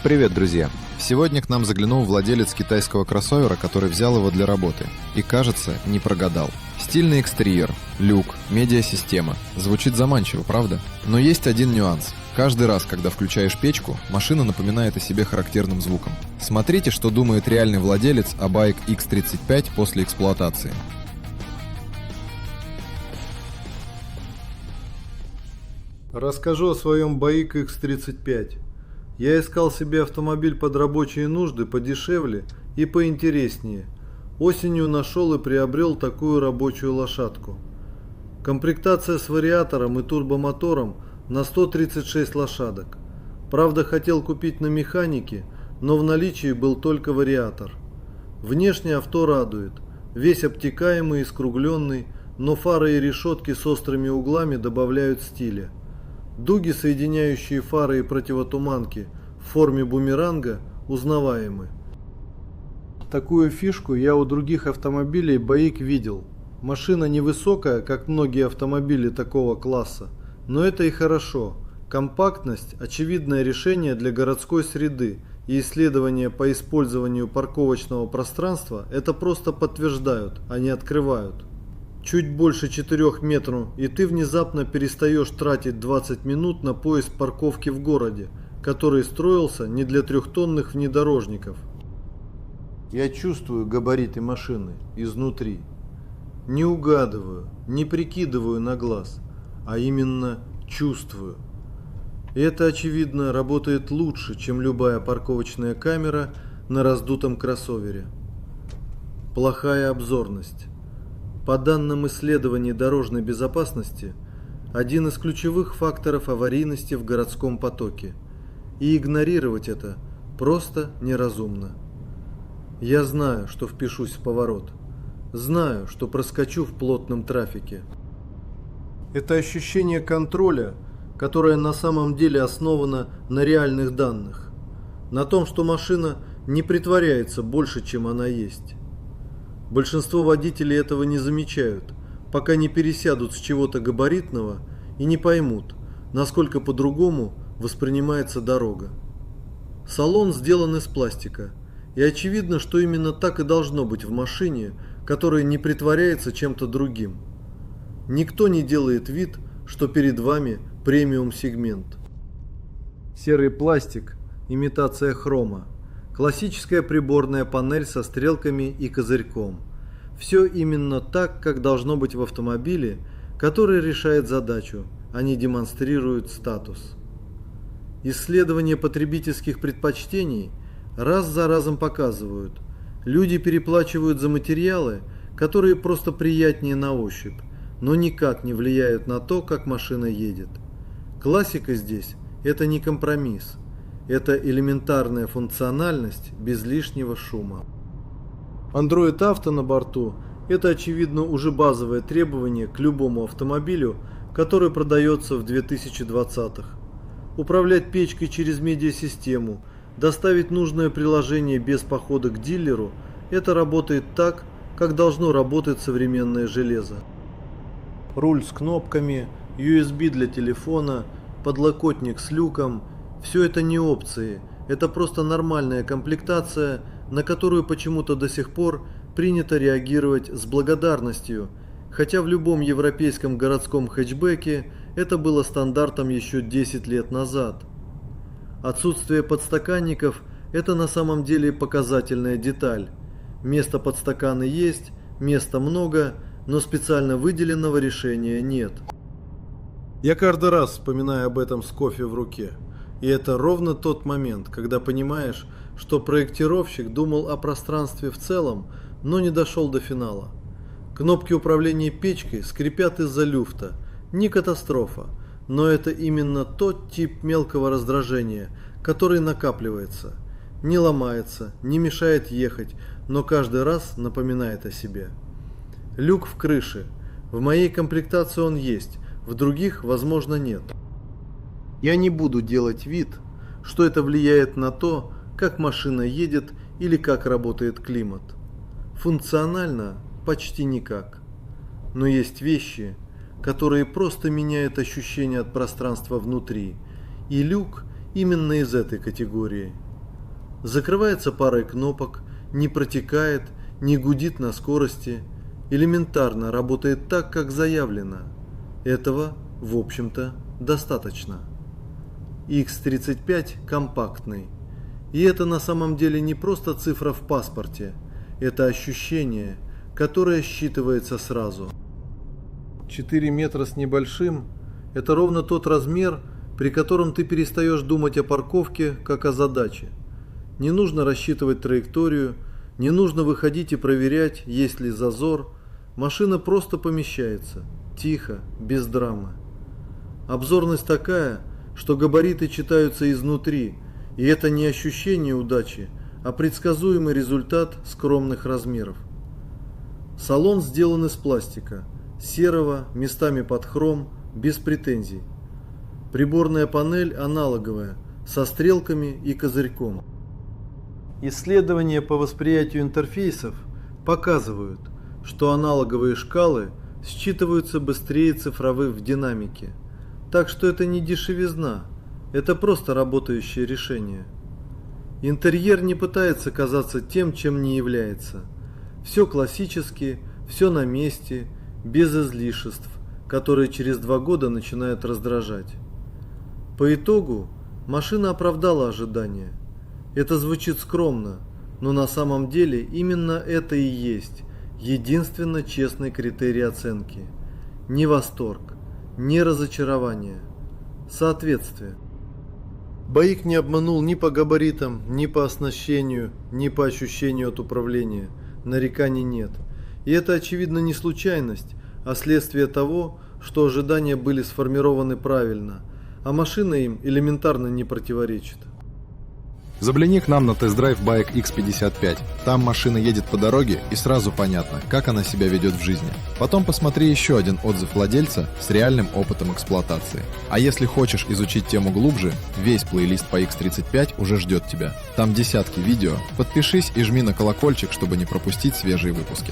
Привет, друзья! Сегодня к нам заглянул владелец китайского кроссовера, который взял его для работы. И, кажется, не прогадал. Стильный экстерьер, люк, медиасистема. Звучит заманчиво, правда? Но есть один нюанс. Каждый раз, когда включаешь печку, машина напоминает о себе характерным звуком. Смотрите, что думает реальный владелец о Bike X35 после эксплуатации. Расскажу о своем Bike X35. Я искал себе автомобиль под рабочие нужды подешевле и поинтереснее. Осенью нашел и приобрел такую рабочую лошадку. Комплектация с вариатором и турбомотором на 136 лошадок. Правда, хотел купить на механике, но в наличии был только вариатор. Внешне авто радует. Весь обтекаемый и скругленный, но фары и решетки с острыми углами добавляют стиля. Дуги, соединяющие фары и противотуманки в форме бумеранга, узнаваемы. Такую фишку я у других автомобилей Bike видел. Машина невысокая, как многие автомобили такого класса, но это и хорошо. Компактность – очевидное решение для городской среды, и исследования по использованию парковочного пространства это просто подтверждают, а не открывают. Чуть больше 4 метров, и ты внезапно перестаешь тратить 20 минут на поиск парковки в городе, который строился не для трехтонных внедорожников. Я чувствую габариты машины изнутри. Не угадываю, не прикидываю на глаз, а именно чувствую. И это, очевидно, работает лучше, чем любая парковочная камера на раздутом кроссовере. Плохая обзорность. По данным исследований дорожной безопасности, один из ключевых факторов аварийности в городском потоке. И игнорировать это просто неразумно. Я знаю, что впишусь в поворот. Знаю, что проскочу в плотном трафике. Это ощущение контроля, которое на самом деле основано на реальных данных. На том, что машина не притворяется больше, чем она есть. Большинство водителей этого не замечают, пока не пересядут с чего-то габаритного и не поймут, насколько по-другому воспринимается дорога. Салон сделан из пластика, и очевидно, что именно так и должно быть в машине, которая не притворяется чем-то другим. Никто не делает вид, что перед вами премиум-сегмент. Серый пластик, имитация хрома. Классическая приборная панель со стрелками и козырьком. Все именно так, как должно быть в автомобиле, который решает задачу, а не демонстрирует статус. Исследования потребительских предпочтений раз за разом показывают, люди переплачивают за материалы, которые просто приятнее на ощупь, но никак не влияют на то, как машина едет. Классика здесь – это не компромисс. Это элементарная функциональность без лишнего шума. Android Auto на борту – это, очевидно, уже базовое требование к любому автомобилю, который продается в 2020-х. Управлять печкой через медиасистему, доставить нужное приложение без похода к дилеру – это работает так, как должно работать современное железо. Руль с кнопками, USB для телефона, подлокотник с люком – все это не опции, это просто нормальная комплектация, на которую почему-то до сих пор принято реагировать с благодарностью, хотя в любом европейском городском хэтчбеке это было стандартом еще 10 лет назад. Отсутствие подстаканников – это на самом деле показательная деталь. Места под стаканы есть, места много, но специально выделенного решения нет. Я каждый раз вспоминаю об этом с кофе в руке. И это ровно тот момент, когда понимаешь, что проектировщик думал о пространстве в целом, но не дошел до финала. Кнопки управления печкой скрипят из-за люфта. Не катастрофа, но это именно тот тип мелкого раздражения, который накапливается. Не ломается, не мешает ехать, но каждый раз напоминает о себе. Люк в крыше. В моей комплектации он есть, в других, возможно, нет. Я не буду делать вид, что это влияет на то, как машина едет или как работает климат. Функционально почти никак. Но есть вещи, которые просто меняют ощущение от пространства внутри, и люк именно из этой категории. Закрывается парой кнопок, не протекает, не гудит на скорости, элементарно работает так, как заявлено. Этого, в общем-то, достаточно. X35 компактный. И это на самом деле не просто цифра в паспорте, это ощущение, которое считывается сразу. 4 метра с небольшим – это ровно тот размер, при котором ты перестаешь думать о парковке, как о задаче. Не нужно рассчитывать траекторию, не нужно выходить и проверять, есть ли зазор. Машина просто помещается, тихо, без драмы. Обзорность такая, что габариты читаются изнутри, и это не ощущение удачи, а предсказуемый результат скромных размеров. Салон сделан из пластика, серого, местами под хром, без претензий. Приборная панель аналоговая, со стрелками и козырьком. Исследования по восприятию интерфейсов показывают, что аналоговые шкалы считываются быстрее цифровых в динамике. Так что это не дешевизна, это просто работающее решение. Интерьер не пытается казаться тем, чем не является. Все классически, все на месте, без излишеств, которые через 2 года начинают раздражать. По итогу машина оправдала ожидания. Это звучит скромно, но на самом деле именно это и есть единственно честный критерий оценки. Не восторг, не разочарование, соответствие. БАИК не обманул ни по габаритам, ни по оснащению, ни по ощущению от управления. Нареканий нет. И это очевидно не случайность, а следствие того, что ожидания были сформированы правильно, а машина им элементарно не противоречит. Загляни к нам на тест-драйв Байк X55. Там машина едет по дороге и сразу понятно, как она себя ведет в жизни. Потом посмотри еще один отзыв владельца с реальным опытом эксплуатации. А если хочешь изучить тему глубже, весь плейлист по X35 уже ждет тебя. Там десятки видео. Подпишись и жми на колокольчик, чтобы не пропустить свежие выпуски.